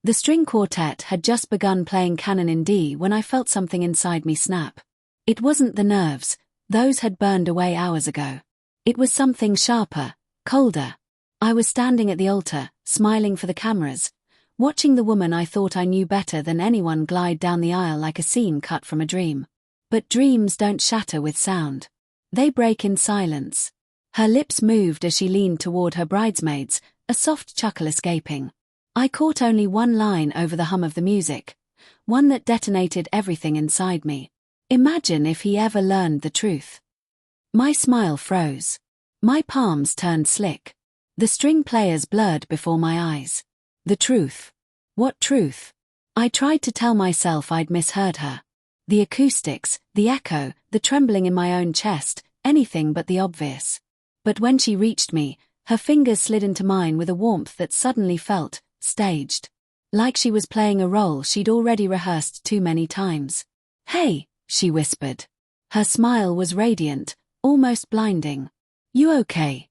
The string quartet had just begun playing Canon in D when I felt something inside me snap. It wasn't the nerves, those had burned away hours ago. It was something sharper, colder. I was standing at the altar, smiling for the cameras, watching the woman I thought I knew better than anyone glide down the aisle like a scene cut from a dream. But dreams don't shatter with sound. They break in silence. Her lips moved as she leaned toward her bridesmaids, a soft chuckle escaping. I caught only one line over the hum of the music, one that detonated everything inside me. Imagine if he ever learned the truth. My smile froze. My palms turned slick. The string players blurred before my eyes. The truth. What truth? I tried to tell myself I'd misheard her. The acoustics, the echo, the trembling in my own chest, anything but the obvious. But when she reached me, her fingers slid into mine with a warmth that suddenly felt staged. Like she was playing a role she'd already rehearsed too many times. "Hey," she whispered. Her smile was radiant, almost blinding. "You okay?"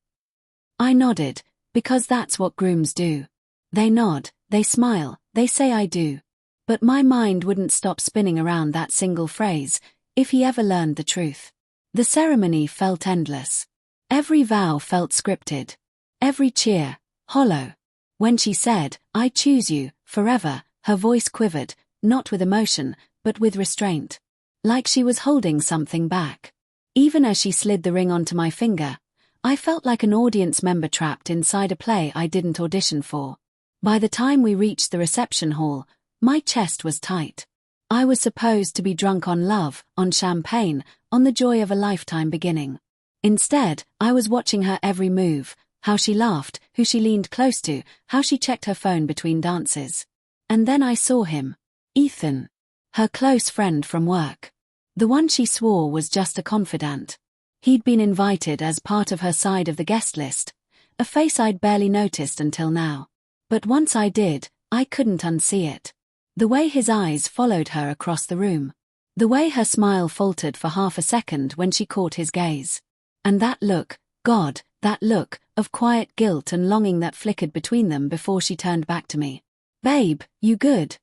I nodded, because that's what grooms do. They nod, they smile, they say I do. But my mind wouldn't stop spinning around that single phrase, if he ever learned the truth. The ceremony felt endless. Every vow felt scripted. Every cheer, hollow. When she said, "I choose you, forever," her voice quivered, not with emotion, but with restraint. Like she was holding something back. Even as she slid the ring onto my finger, I felt like an audience member trapped inside a play I didn't audition for. By the time we reached the reception hall, my chest was tight. I was supposed to be drunk on love, on champagne, on the joy of a lifetime beginning. Instead, I was watching her every move, how she laughed, who she leaned close to, how she checked her phone between dances. And then I saw him. Ethan. Her close friend from work. The one she swore was just a confidant. He'd been invited as part of her side of the guest list, a face I'd barely noticed until now. But once I did, I couldn't unsee it. The way his eyes followed her across the room. The way her smile faltered for half a second when she caught his gaze. And that look, God, that look of quiet guilt and longing that flickered between them before she turned back to me. "Babe, you good?"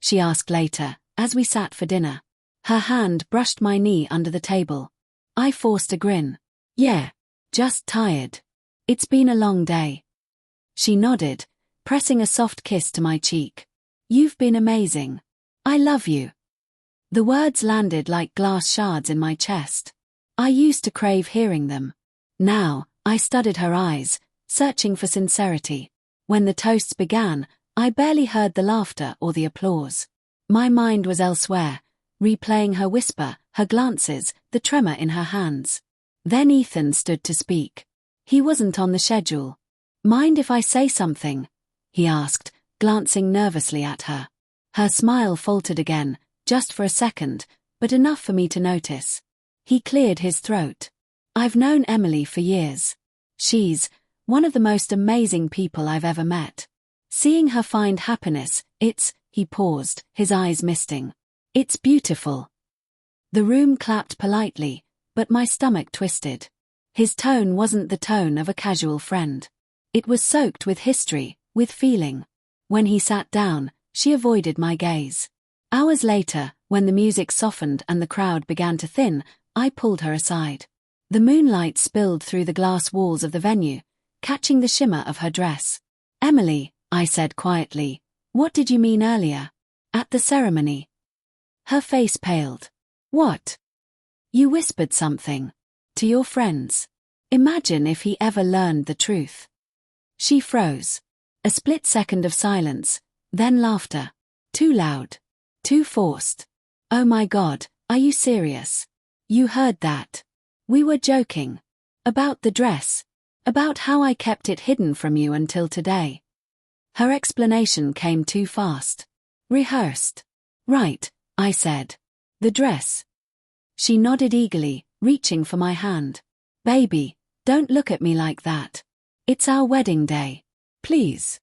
she asked later, as we sat for dinner. Her hand brushed my knee under the table. I forced a grin. "Yeah, just tired. It's been a long day." She nodded, pressing a soft kiss to my cheek. "You've been amazing. I love you." The words landed like glass shards in my chest. I used to crave hearing them. Now, I studied her eyes, searching for sincerity. When the toasts began, I barely heard the laughter or the applause. My mind was elsewhere, replaying her whisper, her glances, the tremor in her hands. Then Ethan stood to speak. He wasn't on the schedule. "Mind if I say something?" he asked, glancing nervously at her. Her smile faltered again, just for a second, but enough for me to notice. He cleared his throat. "I've known Emily for years. She's one of the most amazing people I've ever met. Seeing her find happiness, he paused, his eyes misting. "It's beautiful." The room clapped politely, but my stomach twisted. His tone wasn't the tone of a casual friend. It was soaked with history, with feeling. When he sat down, she avoided my gaze. Hours later, when the music softened and the crowd began to thin, I pulled her aside. The moonlight spilled through the glass walls of the venue, catching the shimmer of her dress. "Emily," I said quietly, "what did you mean earlier? At the ceremony?" Her face paled. "What?" "You whispered something. To your friends. Imagine if he ever learned the truth." She froze. A split second of silence, then laughter. Too loud. Too forced. "Oh my God, are you serious? You heard that? We were joking. About the dress. About how I kept it hidden from you until today." Her explanation came too fast. "Rehearsed." "Right," I said. "The dress." She nodded eagerly, reaching for my hand. "Baby, don't look at me like that. It's our wedding day. Please."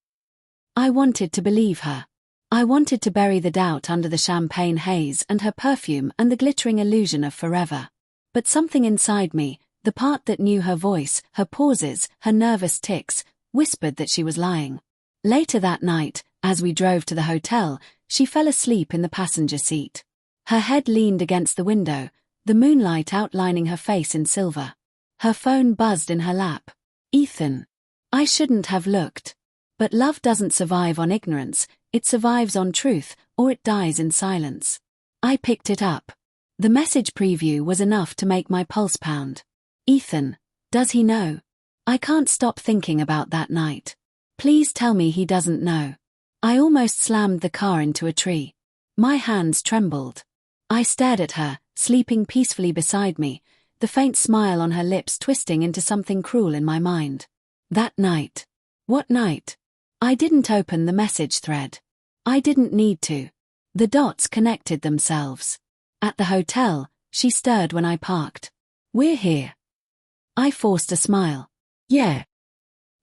I wanted to believe her. I wanted to bury the doubt under the champagne haze and her perfume and the glittering illusion of forever. But something inside me, the part that knew her voice, her pauses, her nervous ticks, whispered that she was lying. Later that night, As we drove to the hotel, she fell asleep in the passenger seat. Her head leaned against the window, the moonlight outlining her face in silver. Her phone buzzed in her lap. Ethan. I shouldn't have looked. But love doesn't survive on ignorance, it survives on truth, or it dies in silence. I picked it up. The message preview was enough to make my pulse pound. Ethan. Does he know? I can't stop thinking about that night. Please tell me he doesn't know. I almost slammed the car into a tree. My hands trembled. I stared at her, sleeping peacefully beside me, the faint smile on her lips twisting into something cruel in my mind. That night. What night? I didn't open the message thread. I didn't need to. The dots connected themselves. At the hotel, she stirred when I parked. We're here. I forced a smile. Yeah.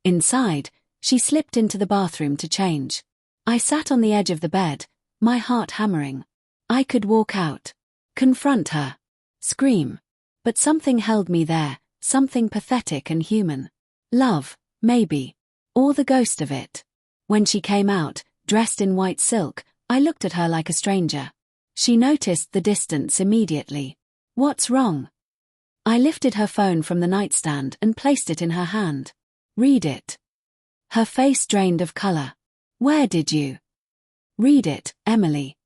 Inside, she slipped into the bathroom to change. I sat on the edge of the bed, my heart hammering. I could walk out. Confront her. Scream. But something held me there, something pathetic and human. Love, maybe. Or the ghost of it. When she came out, dressed in white silk, I looked at her like a stranger. She noticed the distance immediately. What's wrong? I lifted her phone from the nightstand and placed it in her hand. Read it. Her face drained of color. Where did you? Read it, Emily.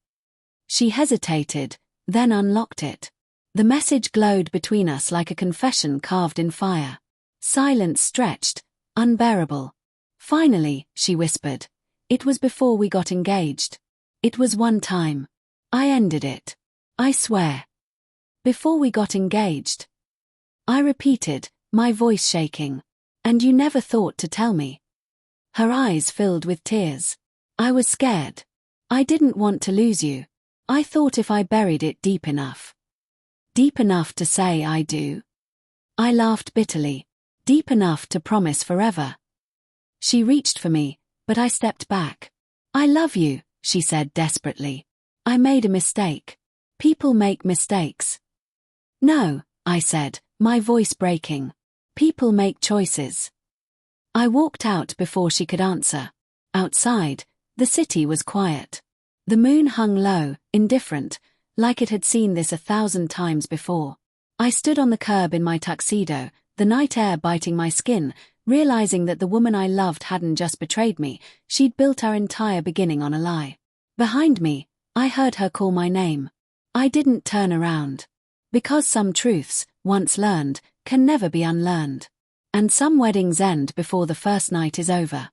She hesitated, then unlocked it. The message glowed between us like a confession carved in fire. Silence stretched, unbearable. Finally, she whispered. It was before we got engaged. It was one time. I ended it. I swear. Before we got engaged. I repeated, my voice shaking. And you never thought to tell me. Her eyes filled with tears. I was scared. I didn't want to lose you. I thought if I buried it deep enough. Deep enough to say I do. I laughed bitterly. Deep enough to promise forever. She reached for me, but I stepped back. I love you, she said desperately. I made a mistake. People make mistakes. No, I said, my voice breaking. People make choices. I walked out before she could answer. Outside, the city was quiet. The moon hung low, indifferent, like it had seen this 1,000 times before. I stood on the curb in my tuxedo, the night air biting my skin, realizing that the woman I loved hadn't just betrayed me, she'd built our entire beginning on a lie. Behind me, I heard her call my name. I didn't turn around. Because some truths, once learned, can never be unlearned. And some weddings end before the first night is over.